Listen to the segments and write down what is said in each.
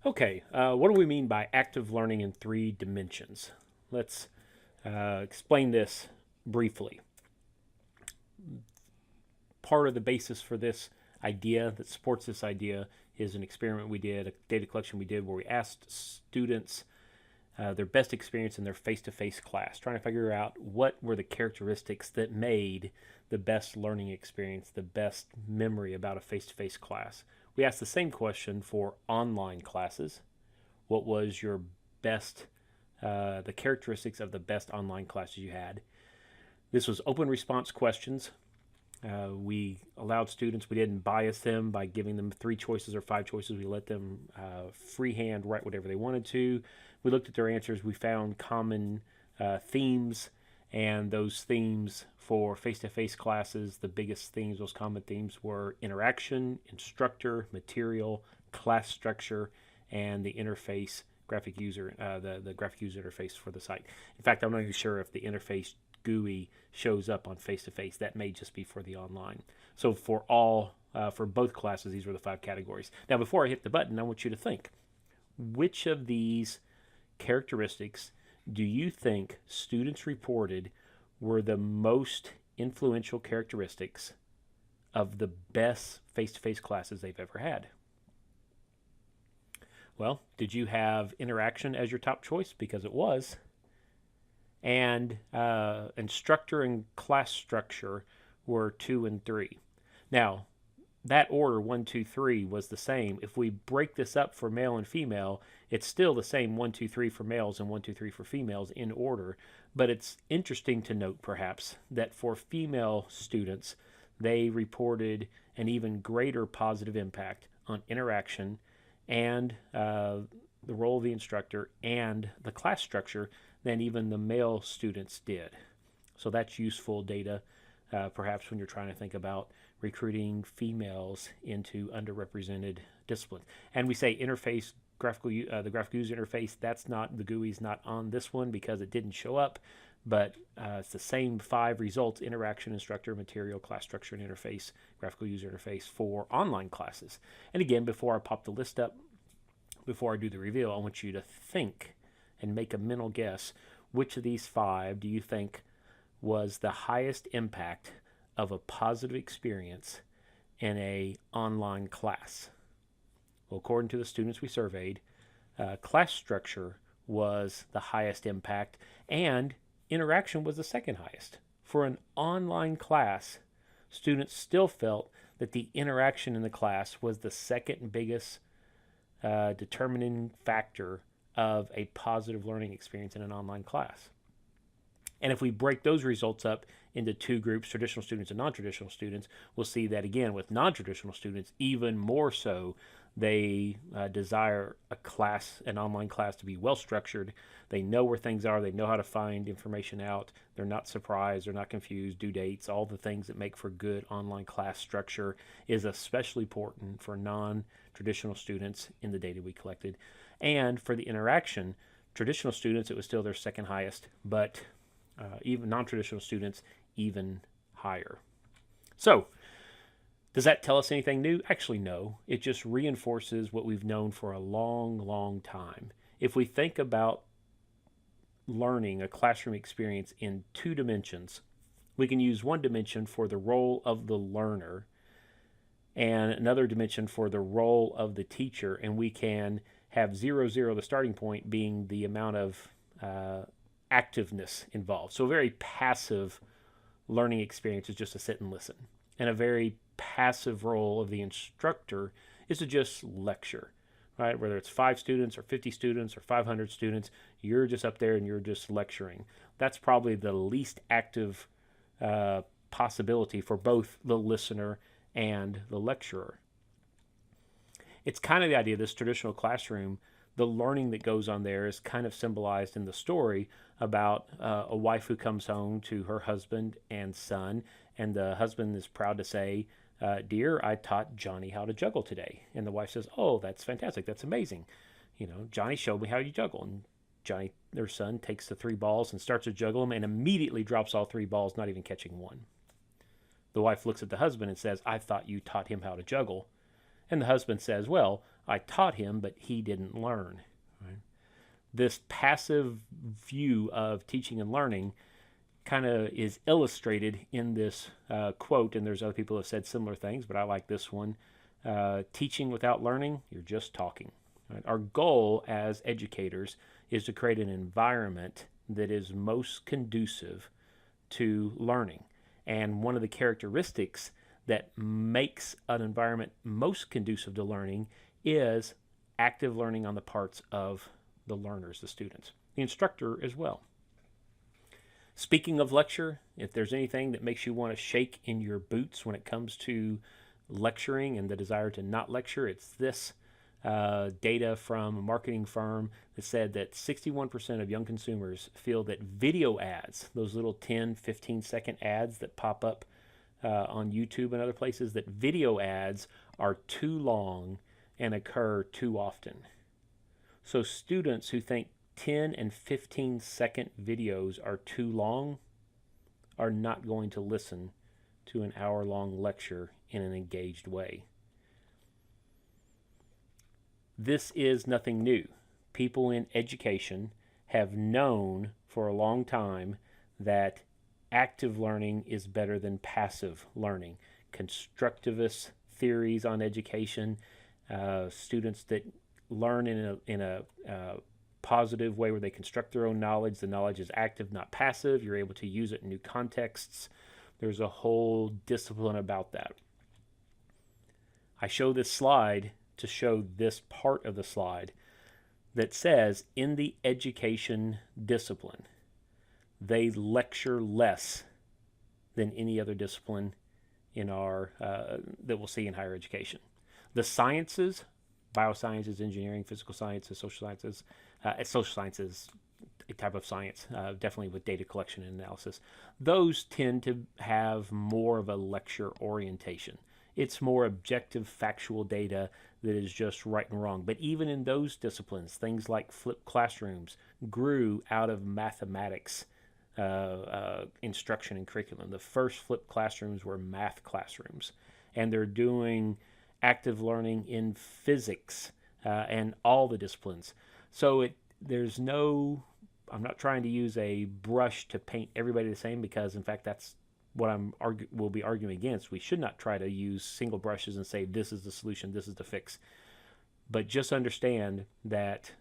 Okay, what do we mean by active learning in three dimensions? Let's explain this briefly. Part of the basis for this idea that supports this idea is an experiment we did, a data collection we did, where we asked students their best experience in their face-to-face class, trying to figure out what were the characteristics that made the best learning experience, the best memory about a face-to-face class. We asked the same question for online classes. What was your best, the characteristics of the best online classes you had? This was open response questions. We allowed students, we didn't bias them by giving them three choices or five choices. We let them freehand write whatever they wanted to. We looked at their answers. We found common themes, and those themes for face-to-face classes, the biggest themes, those common themes were interaction, instructor, material, class structure, and the interface graphic user, the graphic user interface for the site. In fact, I'm not even sure if the interface GUI shows up on face-to-face. That may just be for the online. So for both classes, these were the five categories. Now, before I hit the button, I want you to think, which of these characteristics do you think students reported were the most influential characteristics of the best face-to-face classes they've ever had? Well, did you have interaction as your top choice? Because it was. And instructor and class structure were 2 and 3. Now, that order 1, 2, 3 was the same. If we break this up for male and female, it's still the same 1, 2, 3 for males and 1, 2, 3 for females in order. But it's interesting to note, perhaps, that for female students, they reported an even greater positive impact on interaction and the role of the instructor and the class structure than even the male students did. So that's useful data, perhaps when you're trying to think about recruiting females into underrepresented disciplines. And we say interface, the graphical user interface, that's not, the GUI's not on this one because it didn't show up, but it's the same five results: interaction, instructor, material, class structure, and interface, graphical user interface for online classes. And again, before I pop the list up, before I do the reveal, I want you to think and make a mental guess. Which of these five do you think was the highest impact of a positive experience in a online class? Well, according to the students we surveyed, class structure was the highest impact, and interaction was the second highest. For an online class, students still felt that the interaction in the class was the second biggest determining factor of a positive learning experience in an online class. And if we break those results up into two groups, traditional students and non-traditional students, we'll see that again with non-traditional students, even more so, they desire an online class to be well structured. They know where things are. They know how to find information out. They're not surprised. They're not confused. Due dates, all the things that make for good online class structure is especially important for non-traditional students in the data we collected. And for the interaction, traditional students, it was still their second highest, but even non-traditional students, even higher. So, does that tell us anything new? Actually, no. It just reinforces what we've known for a long, long time. If we think about learning a classroom experience in two dimensions, we can use one dimension for the role of the learner and another dimension for the role of the teacher, and we can have 0, 0, the starting point, being the amount of activeness involved. So a very passive learning experience is just to sit and listen. And a very passive role of the instructor is to just lecture, right? Whether it's 5 students or 50 students or 500 students, you're just up there and you're just lecturing. That's probably the least active possibility for both the listener and the lecturer. It's kind of the idea of this traditional classroom. The learning that goes on there is kind of symbolized in the story about a wife who comes home to her husband and son, and the husband is proud to say, "Dear, I taught Johnny how to juggle today." And the wife says, "Oh, that's fantastic. That's amazing. You know, Johnny showed me how you juggle." And Johnny, their son, takes the 3 balls and starts to juggle them and immediately drops all 3 balls, not even catching one. The wife looks at the husband and says, "I thought you taught him how to juggle." And the husband says, well, I taught him, but he didn't learn. Right? This passive view of teaching and learning kind of is illustrated in this quote, and there's other people who have said similar things, but I like this one. Teaching without learning, you're just talking. Right? Our goal as educators is to create an environment that is most conducive to learning. And one of the characteristics that makes an environment most conducive to learning is active learning on the parts of the learners, the students, the instructor as well. Speaking of lecture, if there's anything that makes you want to shake in your boots when it comes to lecturing and the desire to not lecture, it's this data from a marketing firm that said that 61% of young consumers feel that video ads, those little 10, 15-second ads that pop up on YouTube and other places, that video ads are too long and occur too often. So students who think 10 and 15-second videos are too long are not going to listen to an hour-long lecture in an engaged way. This is nothing new. People in education have known for a long time that active learning is better than passive learning. Constructivist theories on education, students that learn in a positive way where they construct their own knowledge. The knowledge is active, not passive. You're able to use it in new contexts. There's a whole discipline about that. I show this slide to show this part of the slide that says in the education discipline, they lecture less than any other discipline in our that we'll see in higher education. The sciences, biosciences, engineering, physical sciences, social sciences, a type of science, definitely with data collection and analysis, those tend to have more of a lecture orientation. It's more objective, factual data that is just right and wrong. But even in those disciplines, things like flipped classrooms grew out of mathematics instruction and curriculum. The first flipped classrooms were math classrooms, and they're doing active learning in physics and all the disciplines. So there's no, I'm not trying to use a brush to paint everybody the same, because in fact that's what we'll be arguing against. We should not try to use single brushes and say this is the solution, this is the fix. But just understand that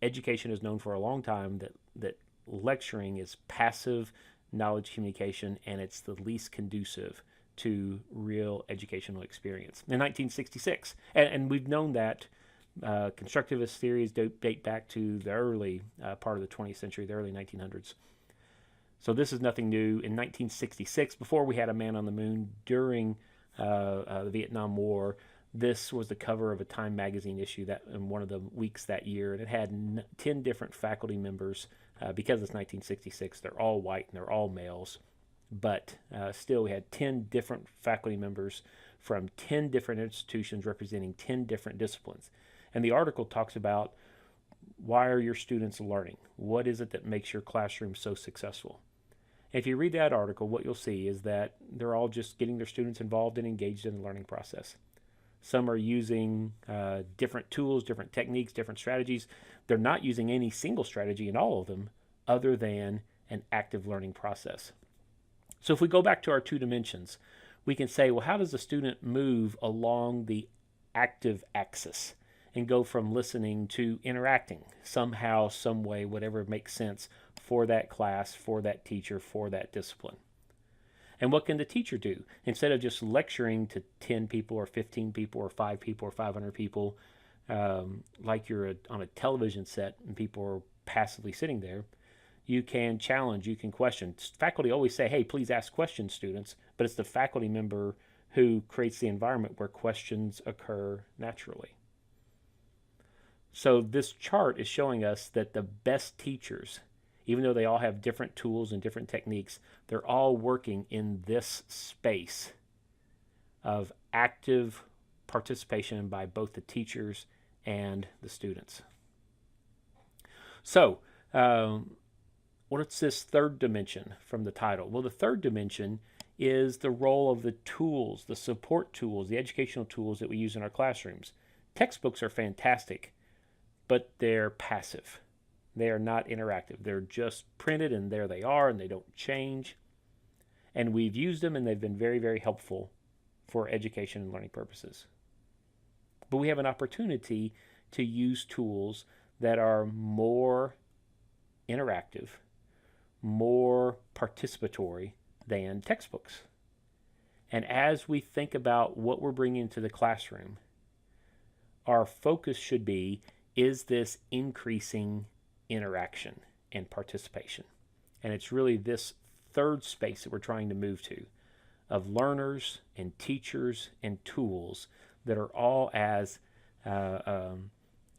education is known for a long time that lecturing is passive knowledge communication, and it's the least conducive to real educational experience. In 1966, and we've known that constructivist theories date back to the early part of the 20th century, the early 1900s. So this is nothing new. In 1966, before we had a man on the moon, during the Vietnam War, this was the cover of a Time magazine issue that in one of the weeks that year, and it had 10 different faculty members. Because it's 1966, they're all white and they're all males, but still we had 10 different faculty members from 10 different institutions representing 10 different disciplines. And the article talks about, why are your students learning? What is it that makes your classroom so successful? If you read that article, what you'll see is that they're all just getting their students involved and engaged in the learning process. Some are using different tools, different techniques, different strategies. They're not using any single strategy in all of them other than an active learning process. So if we go back to our two dimensions, we can say, well, how does the student move along the active axis and go from listening to interacting somehow, some way, whatever makes sense for that class, for that teacher, for that discipline? And what can the teacher do? Instead of just lecturing to 10 people or 15 people or 5 people or 500 people, like you're on a television set and people are passively sitting there, you can challenge, you can question. Faculty always say, hey, please ask questions, students, but it's the faculty member who creates the environment where questions occur naturally. So this chart is showing us that the best teachers, even though they all have different tools and different techniques, they're all working in this space of active participation by both the teachers and the students. So, what's this third dimension from the title? Well, the third dimension is the role of the tools, the support tools, the educational tools that we use in our classrooms. Textbooks are fantastic, but they're passive. They are not interactive. They're just printed and there they are and they don't change. And we've used them and they've been very, very helpful for education and learning purposes. But we have an opportunity to use tools that are more interactive, more participatory than textbooks. And as we think about what we're bringing to the classroom, our focus should be, is this increasing interaction and participation? And it's really this third space that we're trying to move to, of learners and teachers and tools that are all as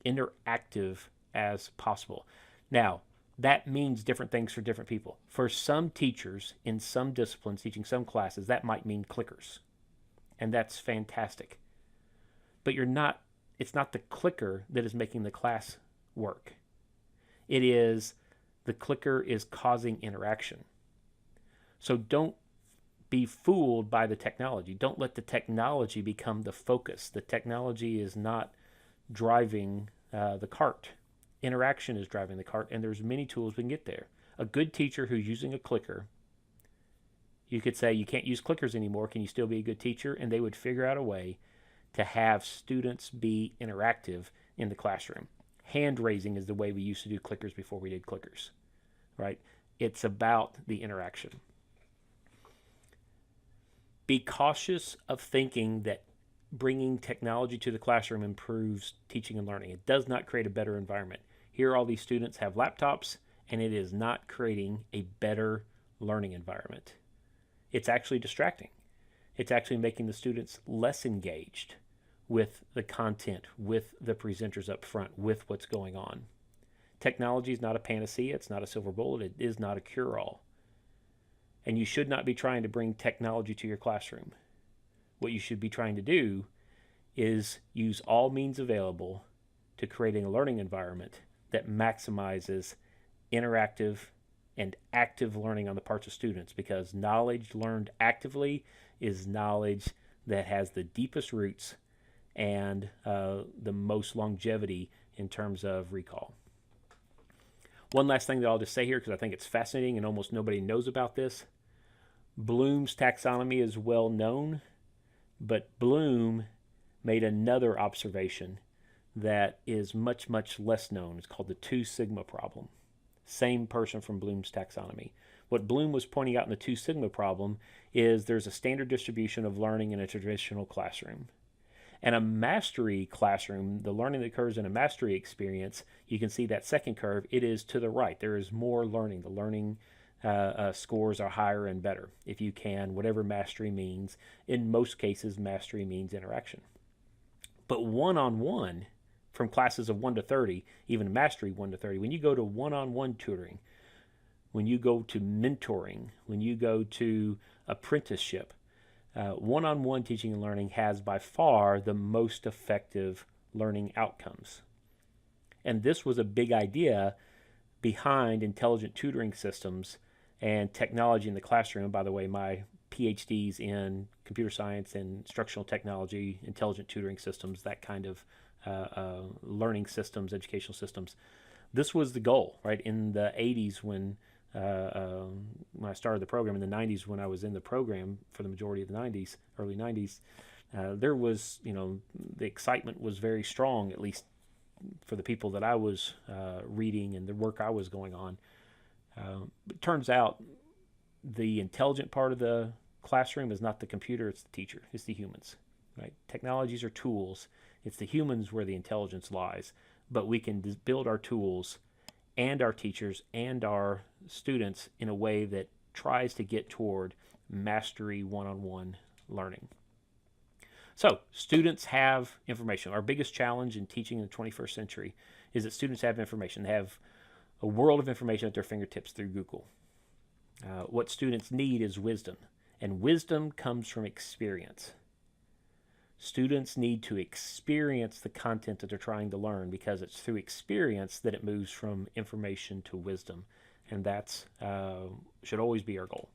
interactive as possible. Now, that means different things for different people. For some teachers in some disciplines, teaching some classes, that might mean clickers. And that's fantastic. But it's not the clicker that is making the class work. It is the clicker is causing interaction. So don't be fooled by the technology. Don't let the technology become the focus. The technology is not driving the cart. Interaction is driving the cart, and there's many tools we can get there. A good teacher who's using a clicker, you could say, you can't use clickers anymore. Can you still be a good teacher? And they would figure out a way to have students be interactive in the classroom. Hand raising is the way we used to do clickers before we did clickers, right? It's about the interaction. Be cautious of thinking that bringing technology to the classroom improves teaching and learning. It does not create a better environment. Here, all these students have laptops, and it is not creating a better learning environment. It's actually distracting. It's actually making the students less engaged with the content, with the presenters up front, with what's going on. Technology is not a panacea. It's not a silver bullet. It is not a cure-all. And you should not be trying to bring technology to your classroom. What you should be trying to do is use all means available to creating a learning environment that maximizes interactive and active learning on the parts of students, because knowledge learned actively is knowledge that has the deepest roots and the most longevity in terms of recall. One last thing that I'll just say here, because I think it's fascinating and almost nobody knows about this. Bloom's taxonomy is well known, but Bloom made another observation that is much, much less known. It's called the 2 sigma problem. Same person from Bloom's taxonomy. What Bloom was pointing out in the 2 sigma problem is there's a standard distribution of learning in a traditional classroom. And a mastery classroom, the learning that occurs in a mastery experience, you can see that second curve, it is to the right. There is more learning. The learning scores are higher and better if you can, whatever mastery means. In most cases, mastery means interaction. But one-on-one, from classes of 1 to 30, even mastery 1 to 30, when you go to one-on-one tutoring, when you go to mentoring, when you go to apprenticeship, one-on-one teaching and learning has by far the most effective learning outcomes. And this was a big idea behind intelligent tutoring systems and technology in the classroom. By the way, my PhD's in computer science and instructional technology, intelligent tutoring systems, that kind of learning systems, educational systems. This was the goal, right? In the 80s when I started the program, in the 90s when I was in the program for the majority of the 90s, early 90s, there was, the excitement was very strong, at least for the people that I was reading and the work I was going on. It turns out the intelligent part of the classroom is not the computer, it's the teacher, it's the humans, right? Technologies are tools. It's the humans where the intelligence lies, but we can build our tools and our teachers and our students in a way that tries to get toward mastery one-on-one learning. So students have information. Our biggest challenge in teaching in the 21st century is that students have information. They have a world of information at their fingertips through Google. What students need is wisdom, and wisdom comes from experience. Students need to experience the content that they're trying to learn, because it's through experience that it moves from information to wisdom, and that's should always be our goal.